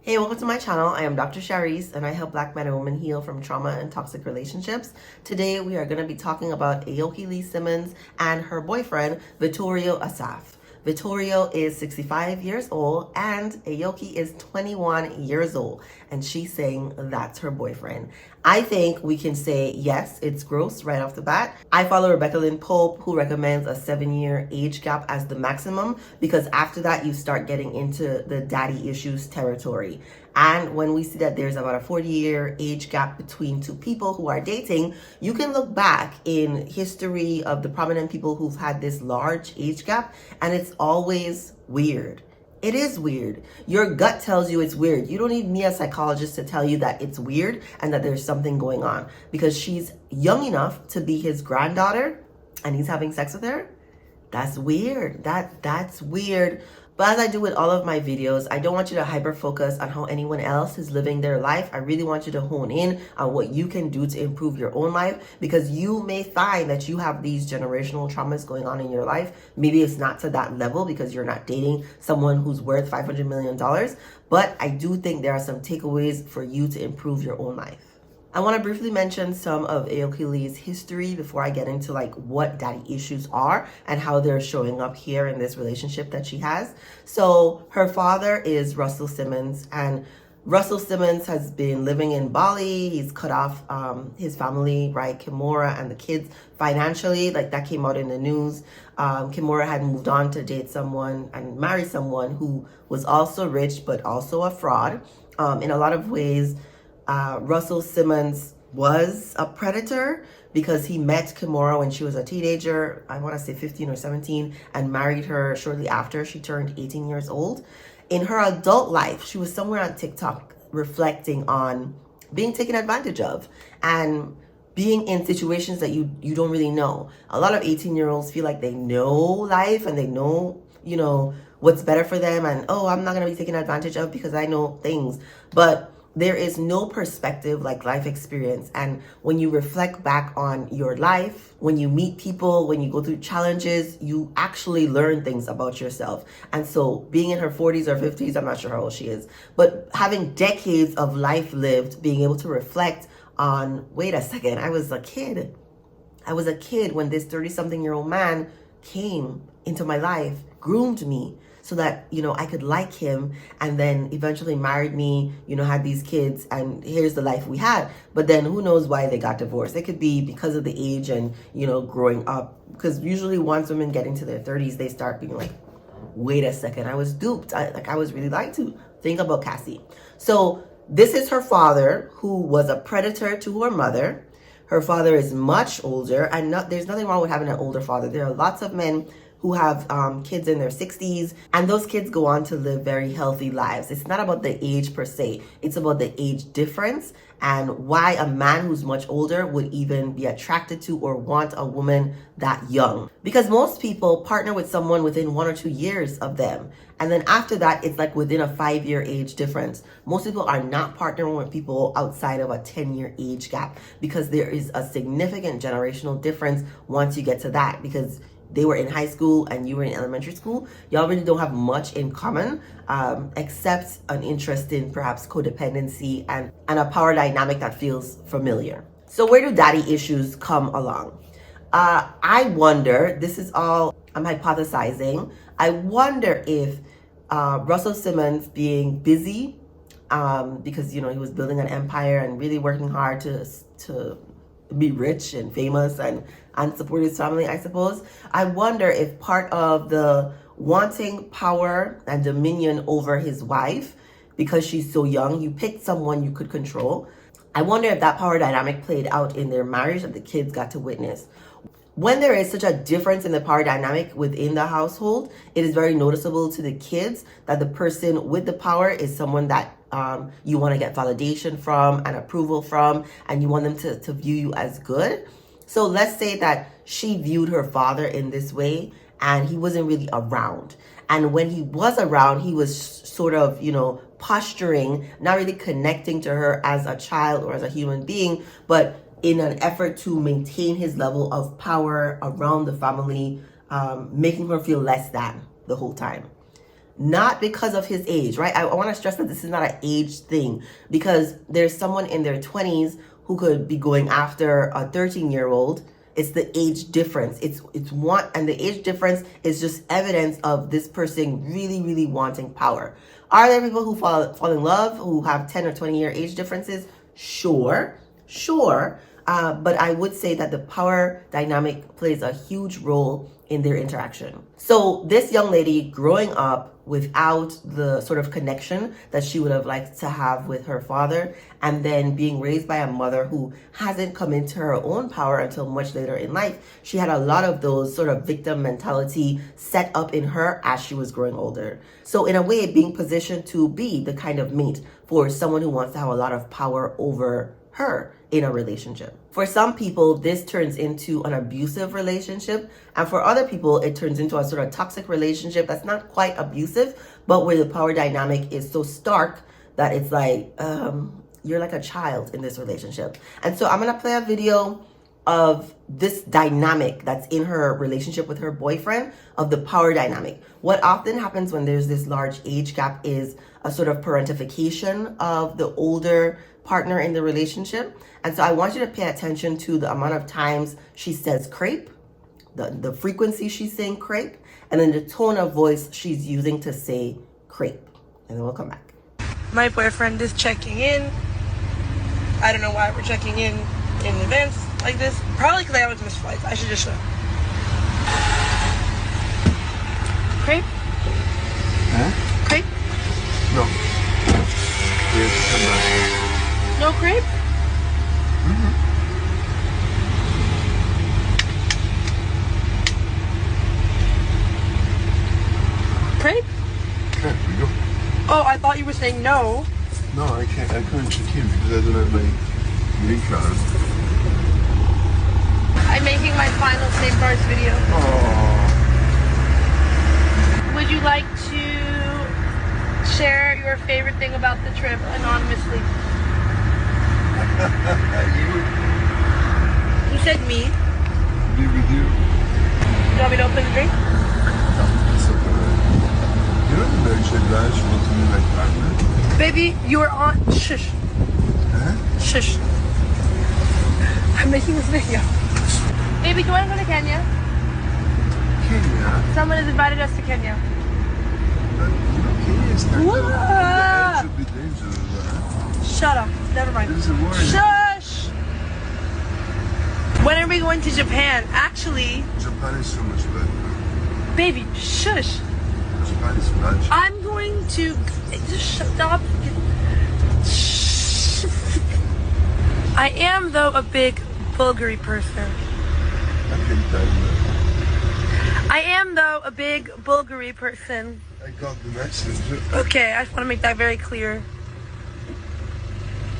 Hey, welcome to my channel. I am Dr. Shareece and I help Black men and women heal from trauma and toxic relationships. Today we are going to be talking about Aoki Lee Simmons and her boyfriend, Vittorio Assaf. Vittorio is 65 years old and Aoki is 21 years old, and she's saying that's her boyfriend. I think we can say yes, it's gross right off the bat. I follow Rebecca Lynn Pope, who recommends a 7-year age gap as the maximum, because after that you start getting into the daddy issues territory. And when we see that there's about a 40-year age gap between two people who are dating, you can look back in history of the prominent people who've had this large age gap, and it's always weird. It is weird. Your gut tells you it's weird. You don't need me, a psychologist, to tell you that it's weird and that there's something going on, because she's young enough to be his granddaughter and he's having sex with her. That's weird. That's weird. But as I do with all of my videos, I don't want you to hyper focus on how anyone else is living their life. I really want you to hone in on what you can do to improve your own life, because you may find that you have these generational traumas going on in your life. Maybe it's not to that level because you're not dating someone who's worth $500 million. But I do think there are some takeaways for you to improve your own life. I want to briefly mention some of Aoki Lee's history before I get into like what daddy issues are and how they're showing up here in this relationship that she has. So her father is Russell Simmons, and Russell Simmons has been living in Bali. He's cut off his family, right? Kimora and the kids financially, like that came out in the news. Kimora had moved on to date someone and marry someone who was also rich, but also a fraud. In a lot of ways, Russell Simmons was a predator because he met Kimora when she was a teenager, I want to say 15 or 17, and married her shortly after she turned 18 years old. In her adult life, she was somewhere on TikTok reflecting on being taken advantage of and being in situations that you don't really know. A lot of 18-year-olds feel like they know life and they know, what's better for them, and I'm not going to be taken advantage of because I know things. But there is no perspective like life experience. And when you reflect back on your life, when you meet people, when you go through challenges, you actually learn things about yourself. And so being in her 40s or 50s, I'm not sure how old she is, but having decades of life lived, being able to reflect on, wait a second, I was a kid when this 30-something-year-old man came into my life, groomed me, so that, I could like him, and then eventually married me, had these kids, and here's the life we had. But then who knows why they got divorced. It could be because of the age and, growing up. Because usually once women get into their 30s, they start being like, wait a second, I was duped. I was really lied to. Think about Cassie. So this is her father, who was a predator to her mother. Her father is much older, and there's nothing wrong with having an older father. There are lots of men who have kids in their 60s, and those kids go on to live very healthy lives. It's not about the age per se. It's about the age difference and why a man who's much older would even be attracted to or want a woman that young. Because most people partner with someone within 1 or 2 years of them. And then after that, it's like within a 5-year age difference. Most people are not partnering with people outside of a 10-year age gap, because there is a significant generational difference once you get to that, because they were in high school and you were in elementary school. Y'all really don't have much in common, except an interest in perhaps codependency and a power dynamic that feels familiar. So where do daddy issues come along? I wonder, this is all I'm hypothesizing, I wonder if Russell Simmons being busy, because he was building an empire and really working hard to be rich and famous and support his family, I suppose. I wonder if part of the wanting power and dominion over his wife, because she's so young, you picked someone you could control. I wonder if that power dynamic played out in their marriage that the kids got to witness. When there is such a difference in the power dynamic within the household, it is very noticeable to the kids that the person with the power is someone that you want to get validation from and approval from, and you want them to view you as good. So let's say that she viewed her father in this way and he wasn't really around. And when he was around, he was sort of, posturing, not really connecting to her as a child or as a human being, but in an effort to maintain his level of power around the family, making her feel less than the whole time. not because of his age, right? I want to stress that this is not an age thing, because there's someone in their 20s who could be going after a 13-year-old. It's the age difference. It's one, and the age difference is just evidence of this person really, really wanting power. Are there people who fall in love who have 10 or 20-year age differences? Sure. But I would say that the power dynamic plays a huge role in their interaction. So this young lady growing up without the sort of connection that she would have liked to have with her father, and then being raised by a mother who hasn't come into her own power until much later in life, she had a lot of those sort of victim mentality set up in her as she was growing older. So in a way, being positioned to be the kind of mate for someone who wants to have a lot of power over her in a relationship. For some people, this turns into an abusive relationship, and for other people, it turns into a sort of toxic relationship that's not quite abusive, but where the power dynamic is so stark that it's like, you're like a child in this relationship. And so I'm gonna play a video of this dynamic that's in her relationship with her boyfriend, of the power dynamic. What often happens when there's this large age gap is a sort of parentification of the older partner in the relationship. And so I want you to pay attention to the amount of times she says crepe, the frequency she's saying crepe, and then the tone of voice she's using to say crepe. And then we'll come back. My boyfriend is checking in. I don't know why we're checking in advance like this. Probably because I always miss flights. I should just show. Crepe? Huh? Crepe? No. Yes, no crepe? Crepe? Crepe, we go. Oh, I thought you were saying no. No, I can't check in because I don't have my green card. I'm making my final safeguards video. Oh. Would you like to share your favorite thing about the trip anonymously? You said me. Be with you. You want me to open the drink? It's okay. You don't know if you want to be my partner. Baby, you are on. Shush. Huh? Shush. I'm making this video. Baby, do you want to go to Kenya? Kenya? Someone has invited us to Kenya. But, you know, Kenya is kind What? of a bit dangerous. Shut up. Never mind. There's a war. Shush! When are we going to Japan? Actually... Japan is so much better. Baby, shush. Japan is much. I'm going to... Just shut up. I am, though, a big Bulgari person. I can tell you that. I am, though, a big Bulgari person. I got the message. Okay, I just want to make that very clear.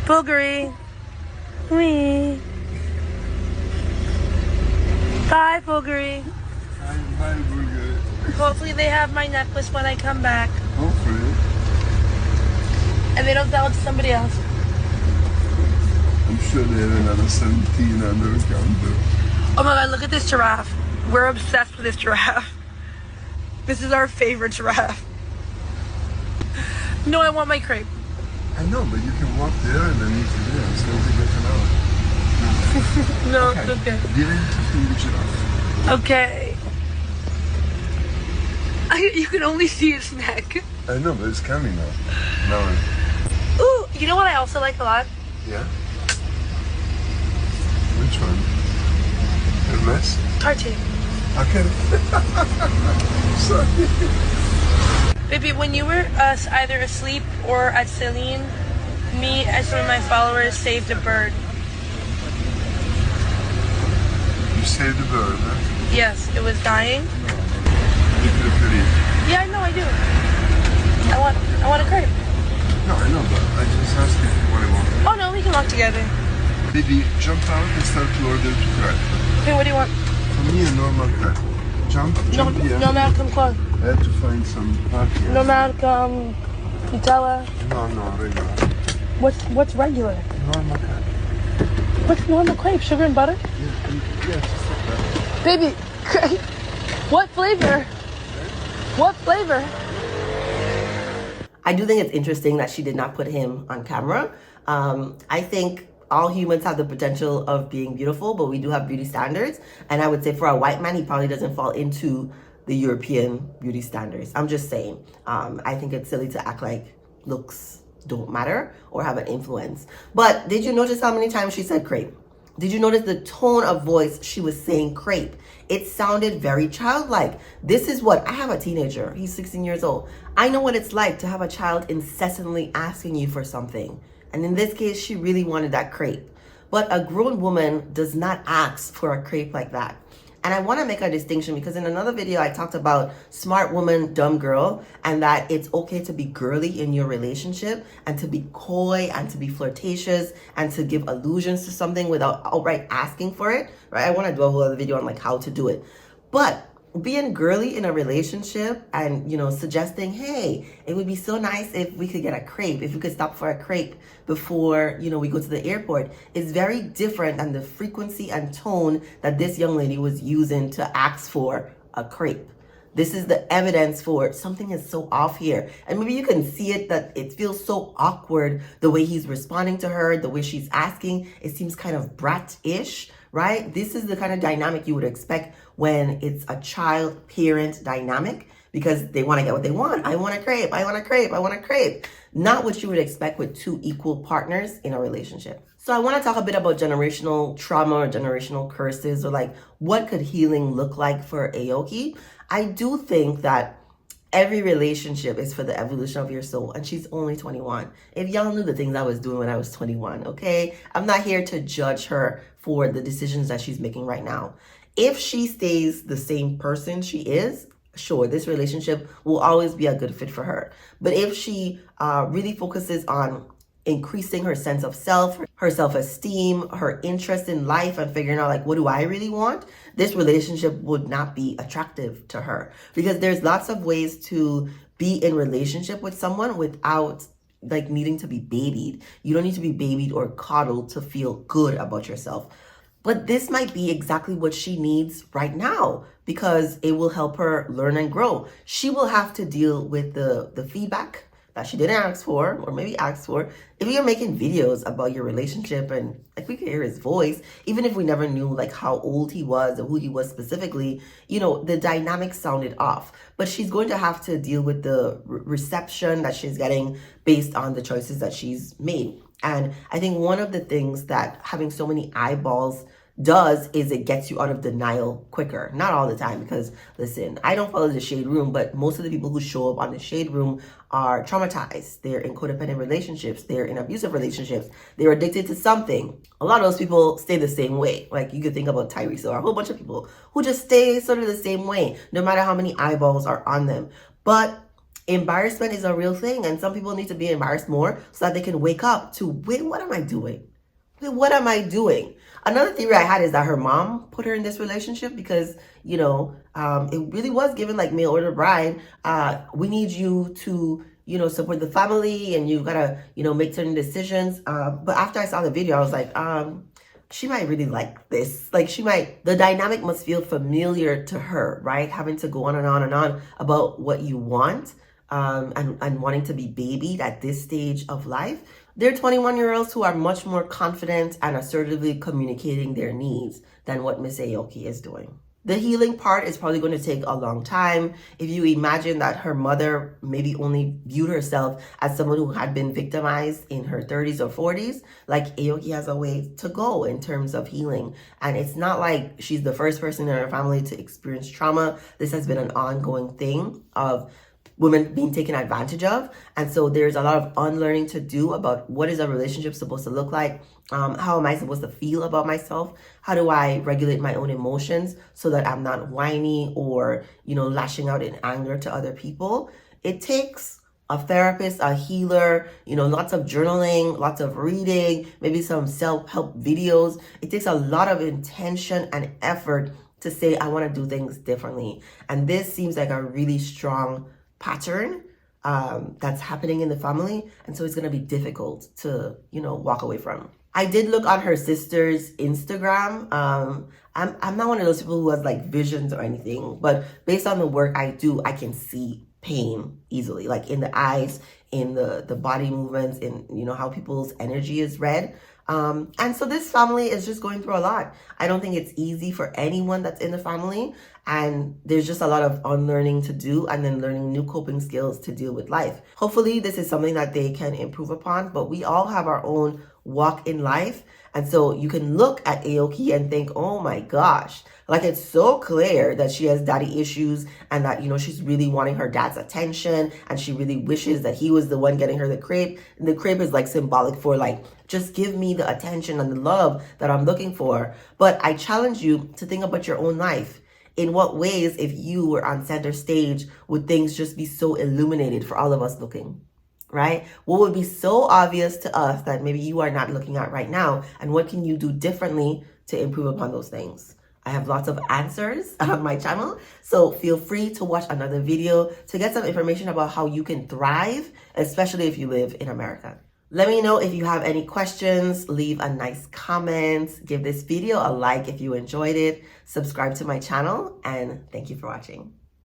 Bulgari. Wee. Bye, Bulgari. Bye, Bulgari. Hopefully they have my necklace when I come back. Hopefully. And they don't sell it to somebody else. I'm sure they have another 17 on their counter. Oh my god, look at this giraffe. We're obsessed with this giraffe. This is our favorite giraffe. No, I want my crepe. I know, but you can walk there and then eat it there. It's going to take an hour. No, Okay. it's okay. Get in to feed the giraffe. Okay. You can only see its neck. I know, but it's coming now. Now, Ooh, you know what I also like a lot? yeah? Which one? Hermes? Cartier. Okay. Sorry. Baby, when you were either asleep or at Celine, me and some of my followers saved a bird. You saved the bird, huh? Yes, it was dying. You could have put it. Yeah, I know, I do. I want a crepe. No, I know, but I just asked you what I want. Oh no, we can walk together. Baby, jump out and start to order to crepe. Okay, what do you want? For me, a normal crepe. Jump here. Normal come close. I have to find some parking. Normal come Nutella. No, regular. What's regular? Normal crepe. What's normal crepe? Sugar and butter? Yeah, just like that. Baby, crepe. What flavor? What flavor? I do think it's interesting that she did not put him on camera. I think all humans have the potential of being beautiful, but we do have beauty standards. And I would say for a white man, he probably doesn't fall into the European beauty standards. I'm just saying. I think it's silly to act like looks don't matter or have an influence. But did you notice how many times she said crepe? Did you notice the tone of voice she was saying crepe? It sounded very childlike. This is what, I have a teenager. He's 16 years old. I know what it's like to have a child incessantly asking you for something. And in this case, she really wanted that crepe. But a grown woman does not ask for a crepe like that. And I want to make a distinction because in another video, I talked about smart woman, dumb girl, and that it's okay to be girly in your relationship and to be coy and to be flirtatious and to give allusions to something without outright asking for it, right? I want to do a whole other video on like how to do it. But being girly in a relationship and, suggesting, hey, it would be so nice if we could get a crepe, if we could stop for a crepe before, we go to the airport is very different than the frequency and tone that this young lady was using to ask for a crepe. This is the evidence for something is so off here. And maybe you can see it that it feels so awkward the way he's responding to her, the way she's asking. It seems kind of brat-ish, right? This is the kind of dynamic you would expect when it's a child-parent dynamic because they want to get what they want. I want a crepe, I want a crepe, I want a crepe. Not what you would expect with two equal partners in a relationship. So I want to talk a bit about generational trauma or generational curses or like what could healing look like for Aoki. I do think that every relationship is for the evolution of your soul, and she's only 21. If y'all knew the things I was doing when I was 21, okay? I'm not here to judge her for the decisions that she's making right now. If she stays the same person she is, sure, this relationship will always be a good fit for her. But if she really focuses on increasing her sense of self, her self-esteem, her interest in life, and figuring out like, what do I really want? This relationship would not be attractive to her because there's lots of ways to be in relationship with someone without like needing to be babied. You don't need to be babied or coddled to feel good about yourself. But this might be exactly what she needs right now because it will help her learn and grow. She will have to deal with the feedback that she didn't ask for or maybe asked for. If you're making videos about your relationship and like we could hear his voice, even if we never knew like how old he was or who he was specifically, the dynamic sounded off. But she's going to have to deal with the reception that she's getting based on the choices that she's made. And I think one of the things that having so many eyeballs does is it gets you out of denial quicker. Not all the time because, listen, I don't follow the Shade Room, but most of the people who show up on the Shade Room are traumatized. They're in codependent relationships. They're in abusive relationships. They're addicted to something. A lot of those people stay the same way. Like you could think about Tyrese or a whole bunch of people who just stay sort of the same way, no matter how many eyeballs are on them. But embarrassment is a real thing, and some people need to be embarrassed more so that they can wake up to, wait, what am I doing? Wait, what am I doing? Another theory I had is that her mom put her in this relationship because, it really was given like mail order bride. We need you to, support the family and you've got to, make certain decisions. But after I saw the video, I was like, she might really like this. Like the dynamic must feel familiar to her, right? Having to go on and on and on about what you want. And wanting to be babied at this stage of life. They're 21-year-olds who are much more confident and assertively communicating their needs than what Miss Aoki is doing. The healing part is probably going to take a long time. If you imagine that her mother maybe only viewed herself as someone who had been victimized in her 30s or 40s, like Aoki has a way to go in terms of healing. And it's not like she's the first person in her family to experience trauma. This has been an ongoing thing of women being taken advantage of. And so there's a lot of unlearning to do about what is a relationship supposed to look like? How am I supposed to feel about myself? How do I regulate my own emotions so that I'm not whiny or, lashing out in anger to other people? It takes a therapist, a healer, lots of journaling, lots of reading, maybe some self-help videos. It takes a lot of intention and effort to say, I want to do things differently. And this seems like a really strong pattern that's happening in the family, and so it's going to be difficult to walk away from. I did look on her sister's Instagram. I'm not one of those people who has like visions or anything, but based on the work I do, I can see pain easily, like in the eyes, in the body movements, in, you know, how people's energy is read. And so this family is just going through a lot. I don't think it's easy for anyone that's in the family. And there's just a lot of unlearning to do and then learning new coping skills to deal with life. Hopefully this is something that they can improve upon, but we all have our own walk in life. And so you can look at Aoki and think, oh my gosh, like it's so clear that she has daddy issues and that, you know, she's really wanting her dad's attention and she really wishes that he was the one getting her the crepe. And the crepe is like symbolic for like, just give me the attention and the love that I'm looking for. But I challenge you to think about your own life. In what ways, if you were on center stage, would things just be so illuminated for all of us looking? Right? What would be so obvious to us that maybe you are not looking at right now? And what can you do differently to improve upon those things? I have lots of answers on my channel, so feel free to watch another video to get some information about how you can thrive, especially if you live in America. Let me know if you have any questions, leave a nice comment, give this video a like if you enjoyed it, subscribe to my channel, and thank you for watching.